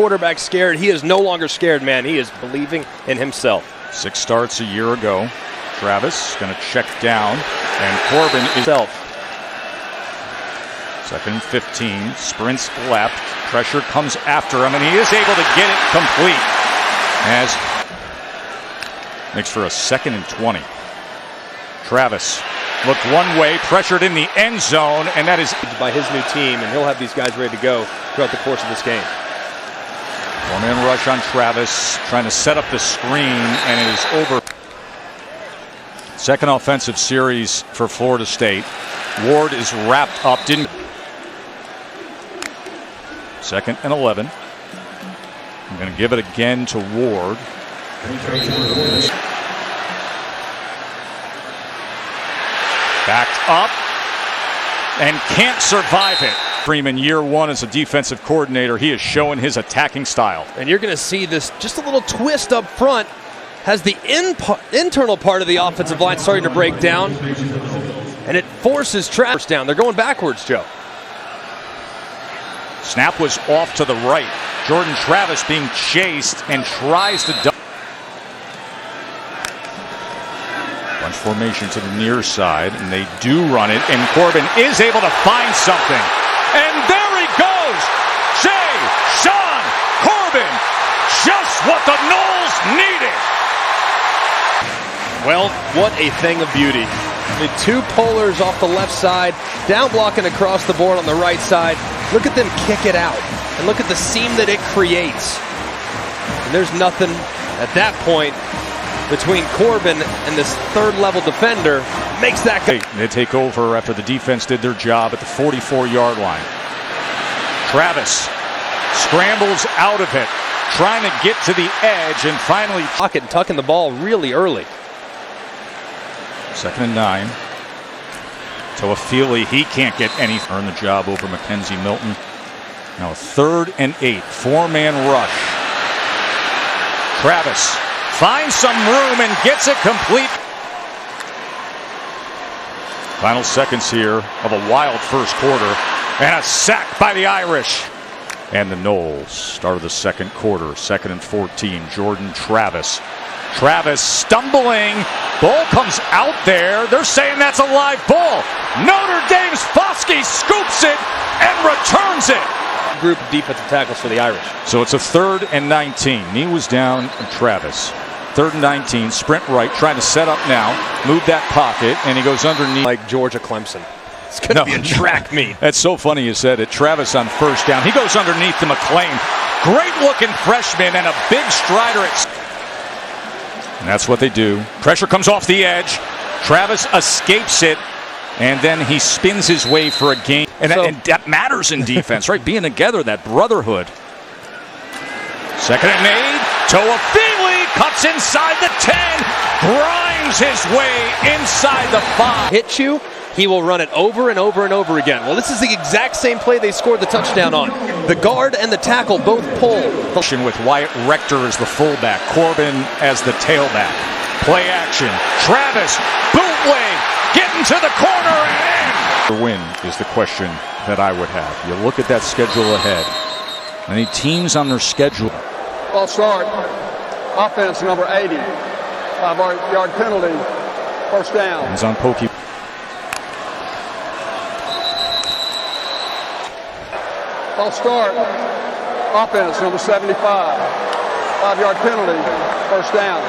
Quarterback scared. He is no longer scared, man. He is believing in himself. 6 starts a year ago. Travis going to check down, and Corbin is self. 2nd and 15, sprints left, pressure comes after him, and he is able to get it complete. As makes for a 2nd and 20. Travis looked one way, pressured in the end zone, and that is by his new team, and he'll have these guys ready to go throughout the course of this game. 4-man rush on Travis, trying to set up the screen, and it is over. 2nd offensive series for Florida State. Ward is wrapped up. 2nd and 11. I'm going to give it again to Ward. Backed up and can't survive it. Freeman, year 1 as a defensive coordinator, he is showing his attacking style. And you're going to see this just a little twist up front. Has the internal part of the offensive line starting to break down, and it forces Travis down. They're going backwards, Joe. Snap was off to the right. Jordan Travis being chased and tries to dump. Bunch formation to the near side, and they do run it, and Corbin is able to find something. And there he goes! Sean Corbin! Just what the Noles needed! Well, what a thing of beauty. The 2 pullers off the left side, down blocking across the board on the right side. Look at them kick it out, and look at the seam that it creates. And there's nothing at that point between Corbin and this 3rd-level defender. Makes that go. They take over after the defense did their job at the 44-yard line. Travis scrambles out of it, trying to get to the edge, and finally tucking the ball really early. 2nd and 9. Toafili, he can't get any. Earn the job over McKenzie Milton. Now 3rd and 8. 4-man rush. Travis finds some room and gets it complete. Final seconds here of a wild first quarter, and a sack by the Irish. And the Noles start of the 2nd quarter. 2nd and 14. Jordan Travis. Travis stumbling. Ball comes out there. They're saying that's a live ball. Notre Dame's Foskey scoops it and returns it. Group of defensive tackles for the Irish. So it's a 3rd and 19. Knee was down and Travis. 3rd and 19. Sprint right. Trying to set up now. Move that pocket. And he goes underneath. Like Georgia Clemson. It's going to be a track meet. That's so funny you said it. Travis on 1st down. He goes underneath to McLean. Great looking freshman and a big strider. And that's what they do. Pressure comes off the edge. Travis escapes it, and then he spins his way for a gain. And that matters in defense, right? Being together, that brotherhood. 2nd and 8. Toafili cuts inside the 10. Grinds his way inside the 5. Hit you, he will run it over and over and over again. Well, this is the exact same play they scored the touchdown on. The guard and the tackle both pull. With Wyatt Rector as the fullback, Corbin as the tailback. Play action. Travis, bootleg, getting to the corner and in. The win is the question that I would have. You look at that schedule ahead. Any teams on their schedule? False start. Offense number 80. 5-yard penalty. 1st down. He's on Pokey. False start. Offense number 75. 5-yard penalty. 1st down.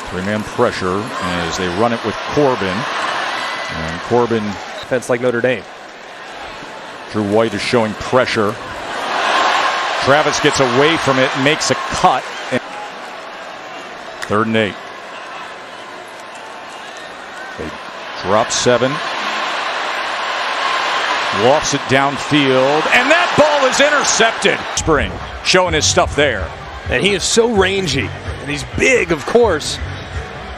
3-man pressure as they run it with Corbin. And Corbin. Defense like Notre Dame. Drew White is showing pressure. Travis gets away from it, makes a cut. 3rd and 8. They drop 7. Lofts it downfield, and that ball is intercepted. Spring showing his stuff there. And he is so rangy, and he's big, of course.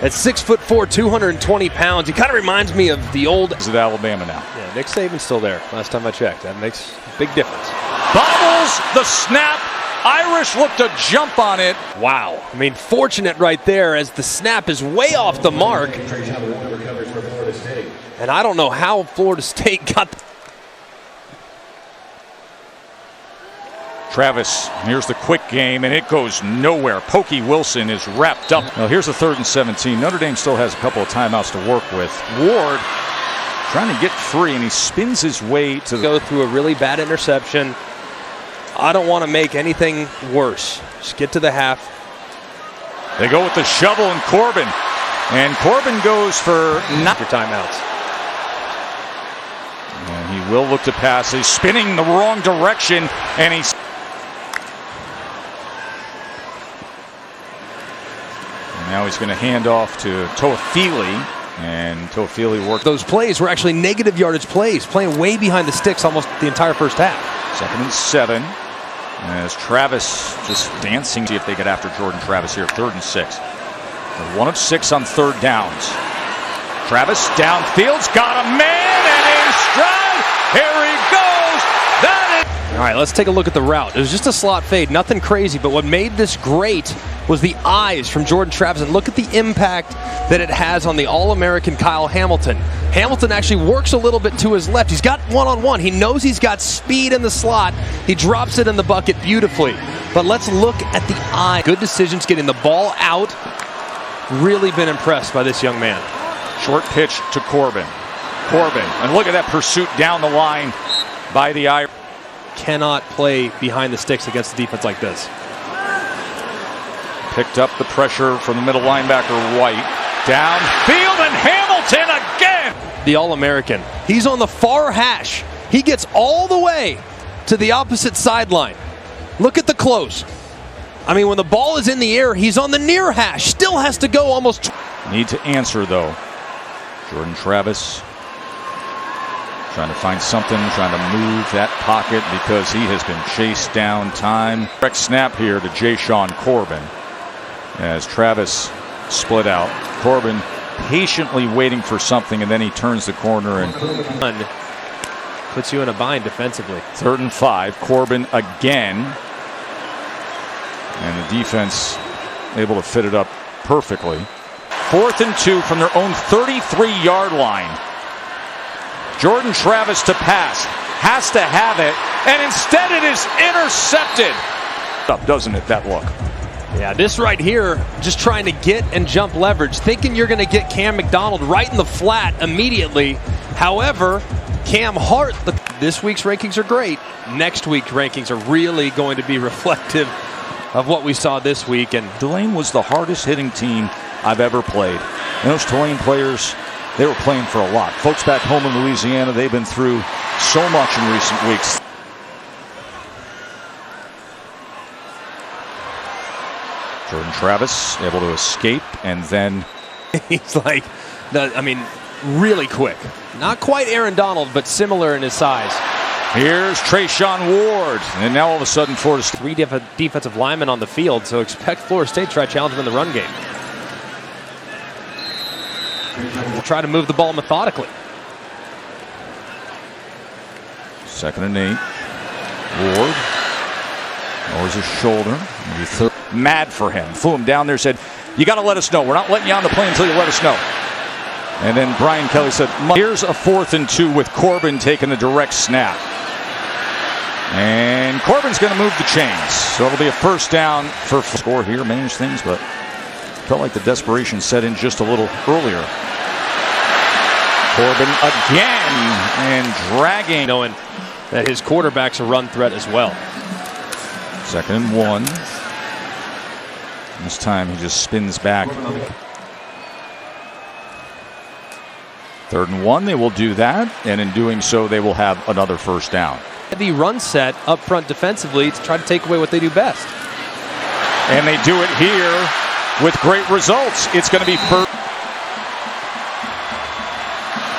At 6'4", 220 pounds, he kind of reminds me of the old. He's at Alabama now. Yeah, Nick Saban's still there. Last time I checked, that makes a big difference. Bobbles the snap. Irish look to jump on it. Wow. I mean, fortunate right there as the snap is way off the mark. And I don't know how Florida State got. Travis, here's the quick game, and it goes nowhere. Pokey Wilson is wrapped up. Well, here's a 3rd and 17. Notre Dame still has a couple of timeouts to work with. Ward trying to get free, and he spins his way to go through a really bad interception. I don't want to make anything worse. Just get to the half. They go with the shovel and Corbin. And Corbin goes for your timeouts. And he will look to pass. He's spinning the wrong direction, and he's... Now he's going to hand off to Toafili, and Toafili worked. Those plays were actually negative yardage plays, playing way behind the sticks almost the entire first half. 2nd and 7, as Travis just dancing. See if they get after Jordan Travis here. 3rd and 6. They're 1 of 6 on 3rd downs. Travis downfield's got a man and in stride. Here he goes. That is... All right, let's take a look at the route. It was just a slot fade, nothing crazy, but what made this great was the eyes from Jordan Travis, and look at the impact that it has on the All-American Kyle Hamilton. Hamilton actually works a little bit to his left. He's got one-on-one. He knows he's got speed in the slot. He drops it in the bucket beautifully. But let's look at the eye. Good decisions getting the ball out. Really been impressed by this young man. Short pitch to Corbin. Corbin, and look at that pursuit down the line by the eye. Cannot play behind the sticks against a defense like this. Picked up the pressure from the middle linebacker White. Downfield, and Hamilton again! The All-American. He's on the far hash. He gets all the way to the opposite sideline. Look at the close. I mean, when the ball is in the air, he's on the near hash. Still has to go almost. Need to answer, though. Jordan Travis trying to find something, trying to move that pocket because he has been chased down time. Direct snap here to Jayshon Corbin as Travis split out. Corbin patiently waiting for something, and then he turns the corner and puts you in a bind defensively. 3rd and 5. Corbin again. And the defense able to fit it up perfectly. 4th and 2 from their own 33-yard line. Jordan Travis to pass. Has to have it. And instead it is intercepted. Up, doesn't it, that look? Yeah, this right here, just trying to get and jump leverage, thinking you're going to get Cam McDonald right in the flat immediately. However, Cam Hart, this week's rankings are great. Next week's rankings are really going to be reflective of what we saw this week. And Tulane was the hardest hitting team I've ever played. And those Tulane players, they were playing for a lot. Folks back home in Louisiana, they've been through so much in recent weeks. Jordan Travis able to escape, and then he's like, really quick. Not quite Aaron Donald, but similar in his size. Here's Trayshawn Ward, and now all of a sudden Florida's 3 defensive linemen on the field, so expect Florida State to try to challenge them in the run game. We'll try to move the ball methodically. 2nd and 8. Ward lowers his shoulder. Maybe third. Mad for him. Flew him down there, said, "You got to let us know. We're not letting you on the plane until you let us know." And then Brian Kelly said, "Here's a 4th and 2 with Corbin taking the direct snap." And Corbin's going to move the chains. So it'll be a 1st down for score here, manage things, but felt like the desperation set in just a little earlier. Corbin again, and dragging. Knowing that his quarterback's a run threat as well. 2nd and 1. This time he just spins back. 3rd and 1, they will do that, and in doing so, they will have another 1st down. Heavy run set up front defensively to try to take away what they do best. And they do it here with great results. It's going to be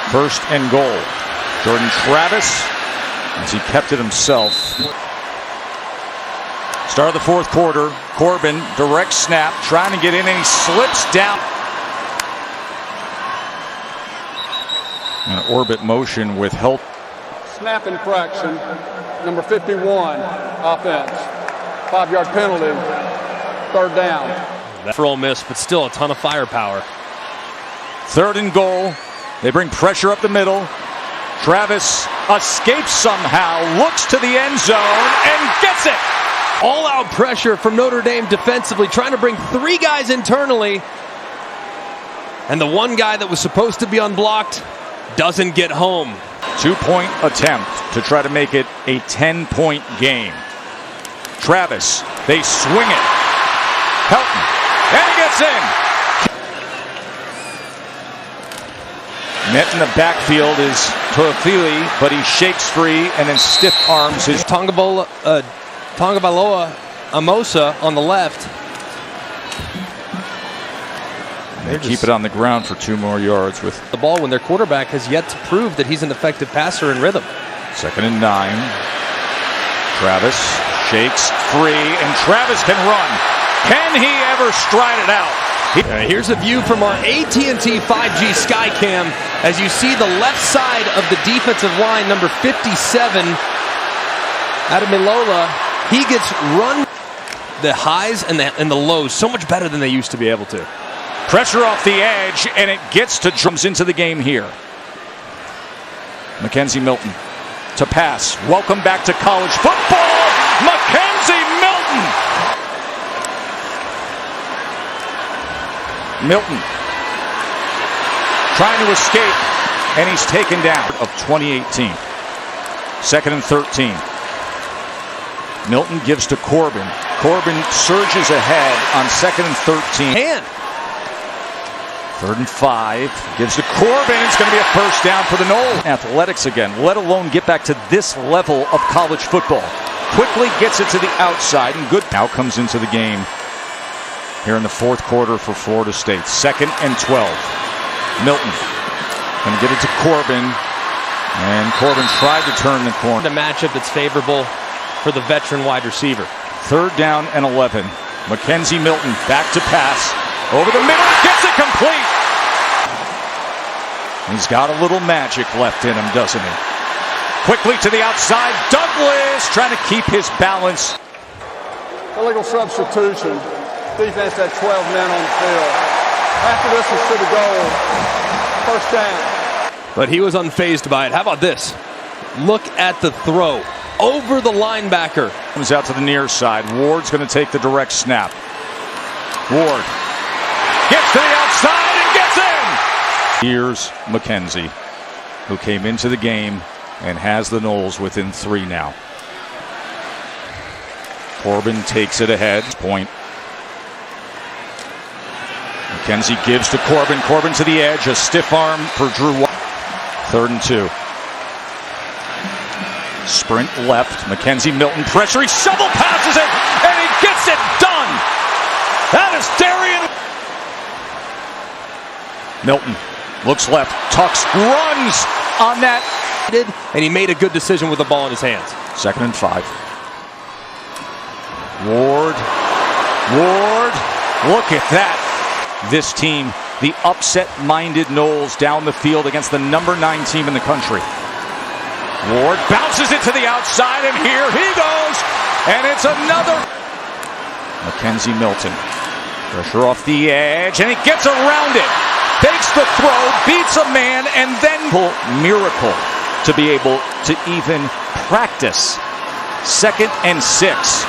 1st and goal. Jordan Travis, as he kept it himself. Start of the 4th quarter. Corbin, direct snap, trying to get in, and he slips down. An orbit motion with help. Snap infraction, number 51, offense. 5-yard penalty, 3rd down. That's for Ole Miss, but still a ton of firepower. 3rd and goal. They bring pressure up the middle. Travis escapes somehow, looks to the end zone, and gets it. All-out pressure from Notre Dame defensively, trying to bring three guys internally. And the one guy that was supposed to be unblocked doesn't get home. 2-point attempt to try to make it a 10-point game. Travis, they swing it. Helton, and he gets in. Met in the backfield is Toafili, but he shakes free and then stiff arms his Tagovailoa-Amosa on the left. They keep it on the ground for 2 more yards with the ball when their quarterback has yet to prove that he's an effective passer in rhythm. 2nd and 9. Travis shakes free, and Travis can run. Can he ever stride it out? Here's a view from our AT&T 5G Skycam as you see the left side of the defensive line, number 57, Ademilola. He gets run the highs and the lows so much better than they used to be able to. Pressure off the edge, and it gets to drums into the game here. McKenzie Milton to pass. Welcome back to college football, McKenzie Milton. Milton trying to escape, and he's taken down of 2018. 2nd and 13. Milton gives to Corbin. Corbin surges ahead on 2nd and 13. And 3rd and 5. Gives to Corbin. It's going to be a first down for the Noles. Athletics again, let alone get back to this level of college football. Quickly gets it to the outside, and good now comes into the game here in the 4th quarter for Florida State. 2nd and 12. Milton going to get it to Corbin, and Corbin tried to turn the corner. The matchup that's favorable for the veteran wide receiver. 3rd down and 11. McKenzie Milton back to pass. Over the middle, gets it complete. He's got a little magic left in him, doesn't he? Quickly to the outside, Douglas trying to keep his balance. Illegal substitution. Defense had 12 men on the field. After this was to the goal. First down. But he was unfazed by it. How about this? Look at the throw. Over the linebacker. Comes out to the near side. Ward's going to take the direct snap. Ward gets to the outside and gets in. Here's McKenzie, who came into the game and has the Noles within 3 now. Corbin takes it ahead. Point. McKenzie gives to Corbin. Corbin to the edge. A stiff arm for Drew. 3rd and 2. Sprint left. McKenzie Milton pressure. He shovel passes it, and he gets it done. That is Darius. Milton looks left, tucks, runs on that. And he made a good decision with the ball in his hands. 2nd and 5. Ward. Look at that. This team, the upset-minded Noles down the field against the number 9 team in the country. Ward bounces it to the outside, and here he goes. And it's another. McKenzie Milton. Pressure off the edge, and he gets around it. Fakes the throw, beats a man, and then miracle to be able to even practice. 2nd and 6.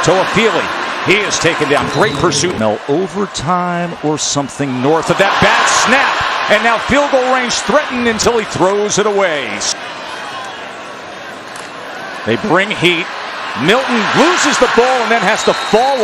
Toafili, he is taken down. Great pursuit. No overtime or something north of that bad snap. And now field goal range threatened until he throws it away. They bring heat. Milton loses the ball and then has to fall.